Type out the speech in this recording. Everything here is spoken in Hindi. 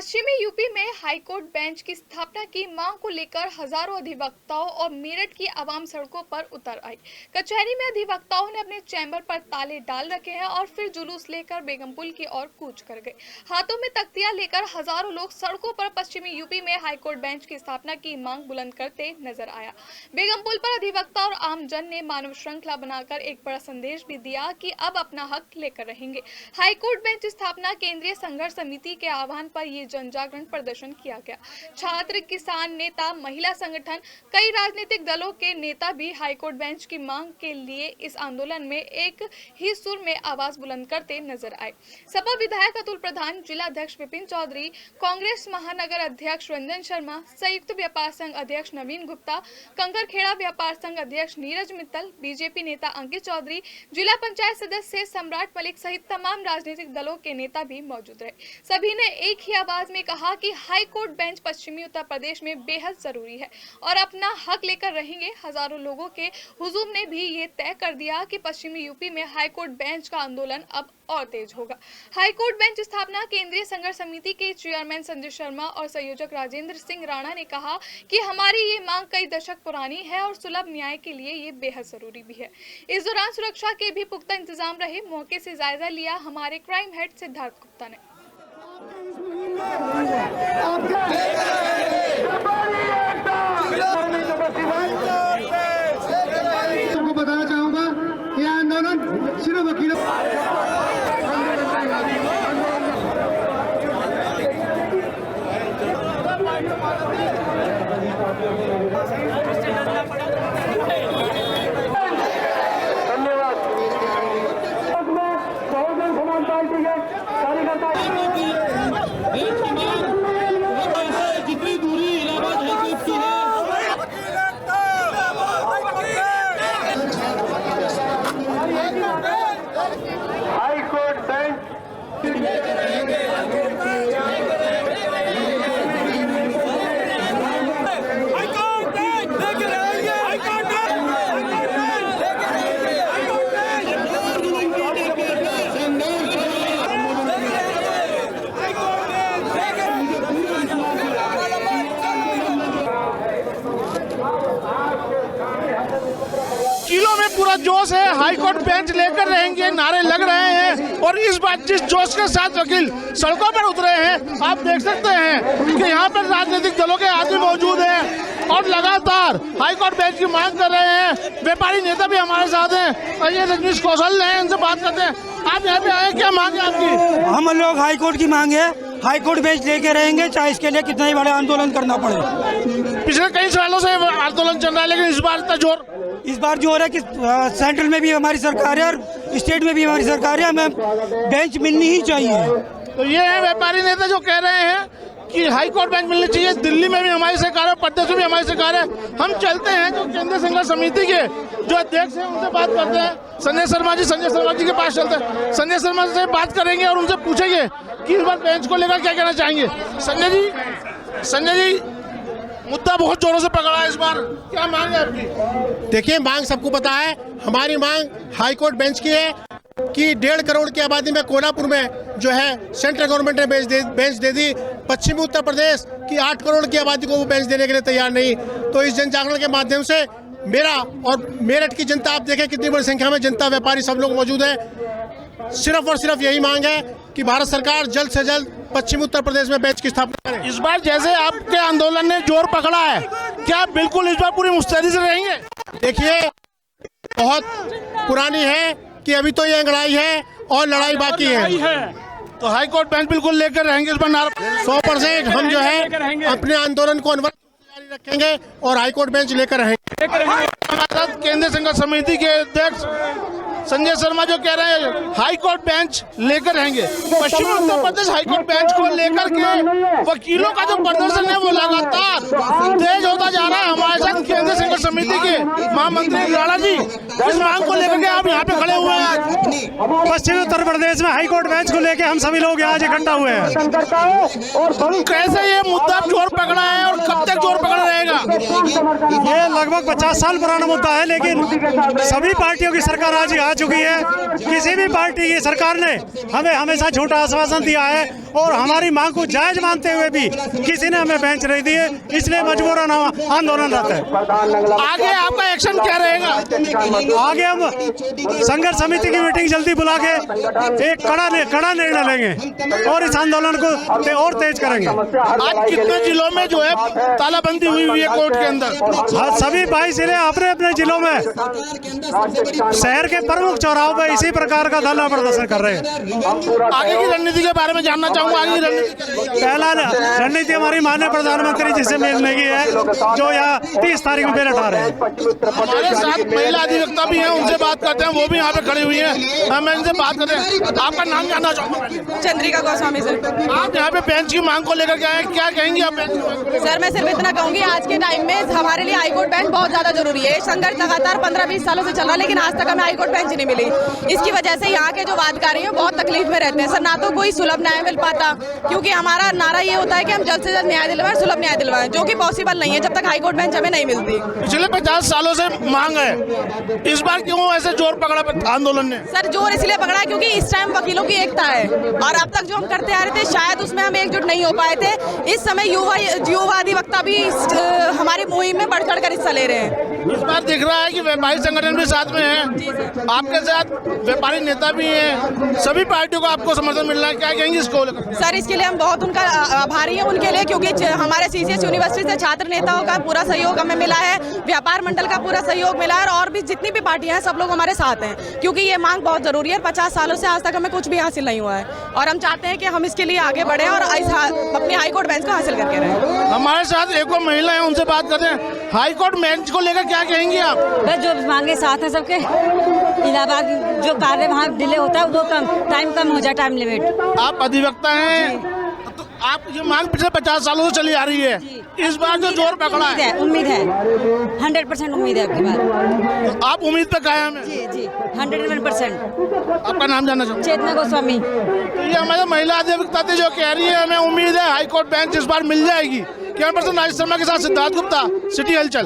पश्चिमी यूपी में हाईकोर्ट बेंच की स्थापना की मांग को लेकर हजारों अधिवक्ताओं और मेरठ की आवाम सड़कों पर उतर आई। कचहरी में अधिवक्ताओं ने अपने चैम्बर पर ताले डाल रखे हैं और फिर जुलूस लेकर बेगमपुल की ओर कूच कर गए। हाथों में तख्तियां लेकर हजारों लोग सड़कों पर पश्चिमी यूपी में हाईकोर्ट बेंच की स्थापना की मांग बुलंद करते नजर आया। बेगमपुल पर अधिवक्ता और आमजन ने मानव श्रृंखला बनाकर एक बड़ा संदेश भी दिया कि अब अपना हक लेकर रहेंगे। हाईकोर्ट बेंच स्थापना केंद्रीय संघर्ष समिति के आह्वान पर ये जन जागरण प्रदर्शन किया गया। छात्र, किसान नेता, महिला संगठन, कई राजनीतिक दलों के नेता भी हाईकोर्ट बेंच की मांग के लिए इस आंदोलन में एक ही सुर में आवाज बुलंद करते नजर आए। सपा विधायक अतुल प्रधान, जिला अध्यक्ष विपिन चौधरी, कांग्रेस महानगर अध्यक्ष रंजन शर्मा, संयुक्त व्यापार संघ अध्यक्ष नवीन गुप्ता, कंकरखेड़ा व्यापार संघ अध्यक्ष नीरज मित्तल, बीजेपी नेता अंकित चौधरी, जिला पंचायत सदस्य सम्राट मलिक सहित तमाम राजनीतिक दलों के नेता भी मौजूद रहे। सभी ने एक ही आवाज में कहा कि हाई कोर्ट बेंच पश्चिमी उत्तर प्रदेश में बेहद जरूरी है और अपना हक लेकर रहेंगे। हजारों लोगों के हुजूम ने भी ये तय कर दिया कि पश्चिमी यूपी में हाई कोर्ट बेंच का आंदोलन अब और तेज होगा। हाई कोर्ट बेंच स्थापना केंद्रीय संघर्ष समिति के चेयरमैन संजय शर्मा और संयोजक राजेंद्र सिंह राणा ने कहा कि हमारी ये मांग कई दशक पुरानी है और सुलभ न्याय के लिए ये बेहद जरूरी भी है। इस दौरान सुरक्षा के भी पुख्ता इंतजाम रहे। मौके से जायजा लिया हमारे क्राइम हेड सिद्धार्थ गुप्ता ने। बताना चाहूंगा ये आंदोलन सिर्फ वकीलों धन्यवाद। बहुजन समाज पार्टी के कार्यकर्ता जितनी दूरी इलाहाबाद हाईकोर्ट की है, हाईकोर्ट बेंच किलो में पूरा जोश है। हाईकोर्ट बेंच लेकर रहेंगे, नारे लग रहे हैं और इस बार जिस जोश के साथ वकील सड़कों पर उतरे हैं, आप देख सकते हैं कि यहाँ पर राजनीतिक दलों के आदमी मौजूद हैं और लगातार हाईकोर्ट बेंच की मांग कर रहे हैं। व्यापारी नेता भी हमारे साथ हैं और ये रजनीश कौशल हैं, इनसे बात करते हैं। आप यहाँ पे आए, क्या मांग है आपकी? हम लोग हाईकोर्ट की मांग है, हाईकोर्ट बेंच लेके रहेंगे, चाहे इसके लिए कितना ही बड़ा आंदोलन करना पड़े। पिछले कई सालों से आंदोलन चल रहा है, लेकिन इस बार जोर है कि सेंट्रल में भी हमारी सरकार है और स्टेट में भी हमारी सरकार है, हमें बेंच मिलनी ही चाहिए। तो ये है व्यापारी नेता जो कह रहे हैं कि हाईकोर्ट बेंच मिलनी चाहिए। दिल्ली में भी हमारी सरकार है, प्रदेश में भी हमारी सरकार है। हम चलते हैं जो केंद्रीय संघर्ष समिति के जो अध्यक्ष हैं उनसे बात करते हैं। संजय शर्मा जी के पास चलते हैं। संजय शर्मा से बात करेंगे और उनसे पूछेंगे कि इस बार बेंच को लेकर क्या कहना चाहेंगे। संजय जी, मुद्दा बहुत जोरों से पकड़ा है इस बार, क्या मांग है आपकी? देखिए, मांग सबको पता है। हमारी मांग हाईकोर्ट बेंच की है कि 1.5 करोड़ की आबादी में कोल्हापुर में जो है सेंट्रल गवर्नमेंट ने बेंच दे दी। पश्चिमी उत्तर प्रदेश की 8 करोड़ की आबादी को वो बेंच देने के लिए तैयार नहीं। तो इस जन जागरण के माध्यम से मेरा और मेरठ की जनता, आप देखें कितनी बड़ी संख्या में जनता, व्यापारी सब लोग मौजूद है। सिर्फ और सिर्फ यही मांग है कि भारत सरकार जल्द से जल्द पश्चिमी उत्तर प्रदेश में बेंच की स्थापना करें। इस बार जैसे आपके आंदोलन ने जोर पकड़ा है, क्या बिल्कुल इस बार पूरी मुस्तैदी से रहेंगे? देखिए, बहुत पुरानी है कि अभी तो ये लड़ाई है और लड़ाई बाकी है। तो हाईकोर्ट बेंच बिल्कुल लेकर रहेंगे इस बार। 100% हम जो है अपने आंदोलन को जारी रखेंगे और हाईकोर्ट बेंच लेकर रहेंगे। हमारे साथ केंद्रीय संघर्ष समिति के अध्यक्ष संजय शर्मा जो कह रहे हैं हाईकोर्ट बेंच लेकर रहेंगे। पश्चिमी उत्तर प्रदेश हाईकोर्ट बेंच को लेकर के वकीलों का जो प्रदर्शन है वो लगातार तेज होता जा रहा है। हमारे साथ केंद्रीय संघर्ष समिति के महामंत्री राणा जी, इस मांग को लेकर के आप यहाँ पे खड़े हुए हैं। पश्चिमी उत्तर प्रदेश में हाईकोर्ट बेंच को लेकर हम सभी लोग आज इकट्ठा हुए हैं। कैसे ये मुद्दा जोर पकड़ा है और कब तक जोर पकड़ा रहेगा? ये लगभग 50 साल पुराना मुद्दा है, लेकिन सभी पार्टियों की सरकार आज आ चुकी है। किसी भी पार्टी की सरकार ने हमें हमेशा झूठा आश्वासन दिया है और हमारी मांग को जायज मानते हुए भी किसी ने हमें बेंच नहीं दिए, इसलिए मजबूरन आंदोलन रहता है। आगे आपका एक्शन क्या रहेगा? आगे हम संघर्ष समिति की मीटिंग जल्दी बुला के एक कड़ा निर्णय लेंगे और इस आंदोलन को और तेज करेंगे। आज कितने जिलों में जो है तालाबंदी हुई है कोर्ट के अंदर? हाँ, सभी 22 जिले अपने अपने जिलों में शहर के प्रमुख चौराहों पर इसी प्रकार का धरना प्रदर्शन कर रहे हैं। आगे की रणनीति के बारे में जानना चाहूंगा। आगे की रणनीति पहला रणनीति हमारी माननीय प्रधानमंत्री जी से मिलने की है, जो यहाँ 30 तारीख में बेलट आ रहे हैं। हमारे साथ महिला अधिवक्ता भी हैं, उनसे बात करते हैं, वो भी यहाँ पे खड़ी हुई हैं। हम इनसे बात करते हैं। आपका नाम जानना चाहूंगा। चंद्रिका गोस्वामी सर। आप यहाँ पे बेंच की मांग को लेकर के आए, क्या कहेंगी आप बेंच की मांग को? सर मैं सिर्फ इतना कहूंगी, आज के टाइम में हमारे लिए हाईकोर्ट बेंच बहुत ज्यादा जरूरी है। संघर्ष लगातार 15-20 सालों से चल रहा है, लेकिन आज तक हमें हाईकोर्ट बेंच नहीं मिली। इसकी वजह से यहाँ के जो वादकारी हैं बहुत तकलीफ में रहते हैं सर, ना तो कोई सुलभ न्याय मिल पाता, क्योंकि हमारा नारा ये होता है कि हम जल्द से जल्द न्याय दिलवाएं, सुलभ न्याय दिलवाएं, जो कि पॉसिबल नहीं है जब तक हाईकोर्ट बेंच हमें नहीं मिलती। पिछले 50 सालों से मांग है, इस बार क्यों ऐसे जोर पकड़ा आंदोलन ने? सर जोर इसलिए पकड़ा है क्योंकि इस टाइम वकीलों की एकता है, और अब तक जो हम करते आ रहे थे शायद उसमें हम एकजुट नहीं हो पाए थे। इस समय युवा अधिवक्ता भी हमारी मुहिम में बढ़ चढ़ कर हिस्सा ले रहे हैं। इस बार दिख रहा है कि व्यापारी संगठन भी साथ में है, आपके साथ व्यापारी नेता भी हैं, सभी पार्टियों को आपको समर्थन मिल रहा है, क्या कहेंगे इसको लेकर? सर इसके लिए हम बहुत उनका आभारी हैं उनके लिए, क्योंकि हमारे CCS यूनिवर्सिटी से छात्र नेताओं का पूरा सहयोग हमें मिला है, व्यापार मंडल का पूरा सहयोग मिला है, और भी जितनी भी पार्टियां हैं सब लोग हमारे साथ हैं, क्योंकि ये मांग बहुत जरूरी है। 50 सालों से आज तक हमें कुछ भी हासिल नहीं हुआ है, और हम चाहते हैं कि हम इसके लिए आगे बढ़े और अपनी हाईकोर्ट बेंच को हासिल करके रहें। हमारे साथ एक और महिला है, उनसे बात करते हैं। हाईकोर्ट बेंच को लेकर क्या कहेंगे आप? बस जो मांगे साथ हैं सबके, इलाहाबाद जो कार्य वहाँ डिले होता है वो टाइम कम हो जाए, टाइम लिमिट। आप अधिवक्ता हैं, तो आप ये मांग पिछले 50 सालों से चली आ रही है, इस बार जो जोर पकड़ा है, उम्मीद है 100% उम्मीद है आपकी बात। तो आप उम्मीद पे कायम है? जी 101%। आपका नाम जानना चाहूँगा। चेतना गोस्वामी। तो ये हमारे महिला अधिवक्ता थी जो कह रही है हमें उम्मीद है हाईकोर्ट बेंच इस बार मिल जाएगी। कैमरा पर्सन राजेश शर्मा के साथ सिद्धार्थ गुप्ता, सिटी हलचल।